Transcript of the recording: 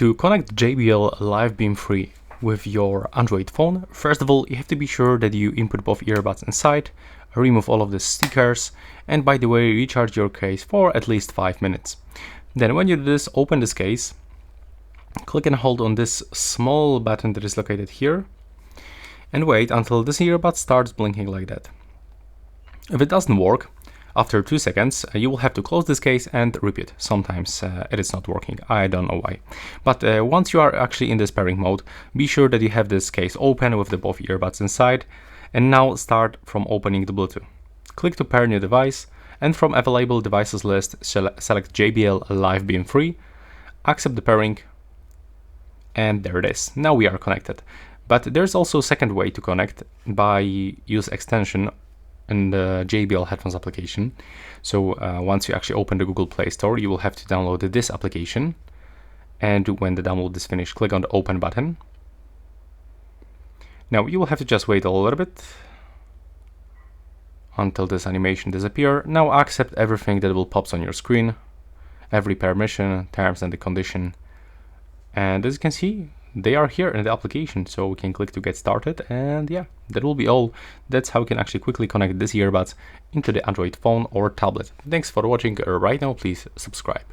To connect JBL Live Beam 3 with your Android phone, first of all, you have to be sure that you input both earbuds inside, remove all of the stickers, and by the way, recharge your case for at least 5 minutes. Then when you do this, open this case, click and hold on this small button that is located here, and wait until this earbud starts blinking like that. If it doesn't work, after 2 seconds, you will have to close this case and repeat. Sometimes it is not working, I don't know why. But once you are actually in this pairing mode, be sure that you have this case open with the both earbuds inside, and now start from opening the Bluetooth. Click to pair new device, and from available devices list, select JBL Live Beam 3, accept the pairing, and there it is. Now we are connected. But there's also a second way to connect by use extension in the JBL headphones application. So once you actually open the Google Play Store, you will have to download this application, and when the download is finished, click on the open button. Now you will have to just wait a little bit until this animation disappears. Now accept everything that will pop on your screen, every permission, terms and the condition, and as you can see, they are here in the application, so we can click to get started, and yeah, that will be all. That's how you can actually quickly connect these earbuds into the Android phone or tablet. Thanks for watching. Right now, please subscribe.